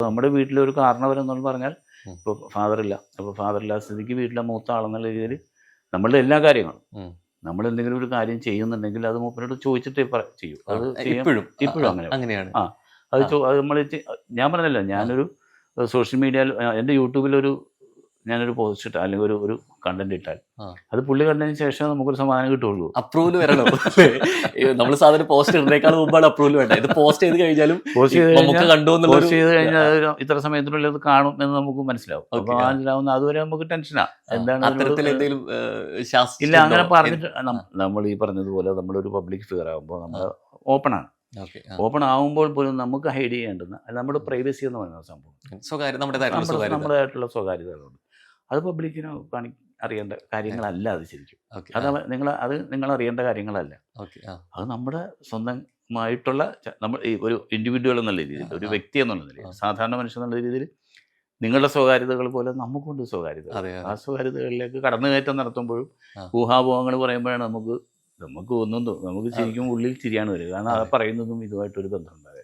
നമ്മുടെ വീട്ടിലൊരു കാരണവരെന്നു പറഞ്ഞാൽ ഇപ്പോൾ ഫാദറില്ല. അപ്പോൾ ഫാദറില്ല സ്ഥിതിക്ക് വീട്ടിലെ മൂത്ത ആളെന്നുള്ള രീതിയിൽ നമ്മളുടെ എല്ലാ കാര്യങ്ങളും നമ്മൾ എന്തെങ്കിലും ഒരു കാര്യം ചെയ്യുന്നുണ്ടെങ്കിൽ അത് മൂപ്പരോട് ചോദിച്ചിട്ടേ ചെയ്യൂ. അത് ഇപ്പോഴും അങ്ങനെയാണ്. അത് നമ്മൾ ഞാൻ പറഞ്ഞല്ലോ, ഞാനൊരു സോഷ്യൽ മീഡിയയിൽ എൻ്റെ യൂട്യൂബിലൊരു ഞാനൊരു പോസ്റ്റ് ഇട്ടാൽ അല്ലെങ്കിൽ ഒരു കണ്ടന്റ് ഇട്ടാൽ അത് പുള്ളി കണ്ടതിന് ശേഷം നമുക്കൊരു സമാധാനം കിട്ടുള്ളൂ. അപ്രൂവൽ വരണം. നമ്മൾ സാധാരണ പോസ്റ്റ് ഇടുന്നേക്കാൾ മുമ്പാണ് അപ്രൂവൽ വേണ്ട. ഇത് പോസ്റ്റ് ചെയ്ത് കഴിഞ്ഞാലും പോസ്റ്റ് ചെയ്ത് കഴിഞ്ഞാൽ ഇത്ര സമയത്തിനുള്ളിൽ അത് കാണും എന്ന് നമുക്ക് മനസ്സിലാവും. അപ്പോൾ മനസ്സിലാവുന്ന അതുവരെ നമുക്ക് ടെൻഷനാണ്. എന്താണ് ഇല്ല അങ്ങനെ പറഞ്ഞിട്ട് നമ്മൾ ഈ പറഞ്ഞതുപോലെ നമ്മളൊരു പബ്ലിക് ഫിഗർ ആകുമ്പോൾ നമ്മൾ ഓപ്പണാണ്. ഓപ്പൺ ആകുമ്പോൾ പോലും നമുക്ക് ഹൈഡ് ചെയ്യേണ്ടുന്ന നമ്മുടെ പ്രൈവസി എന്ന് പറയുന്ന സംഭവം നമ്മുടേതായിട്ടുള്ള സ്വകാര്യതകളുണ്ട്. അത് പബ്ലിക്കിന് അറിയേണ്ട കാര്യങ്ങളല്ല. അത് ശരിക്കും നിങ്ങൾ അറിയേണ്ട കാര്യങ്ങളല്ല. അത് നമ്മുടെ സ്വന്തമായിട്ടുള്ള നമ്മൾ ഒരു ഇൻഡിവിജ്വൽ എന്നുള്ള രീതിയിൽ, ഒരു വ്യക്തി എന്നുള്ള നിലയിൽ, സാധാരണ മനുഷ്യൻ എന്നുള്ള രീതിയിൽ നിങ്ങളുടെ സ്വകാര്യതകൾ പോലെ നമുക്കുണ്ട് സ്വകാര്യത. ആ സ്വകാര്യതകളിലേക്ക് കടന്നുകയറ്റം നടത്തുമ്പോഴും ഊഹാപോഹങ്ങൾ പറയുമ്പോഴാണ് നമുക്ക് ശരിക്കും ഉള്ളിൽ ചിരിയാണ് വരിക. കാരണം അത് പറയുന്നതും ഇതുമായിട്ടൊരു ബന്ധമുണ്ടാകുക.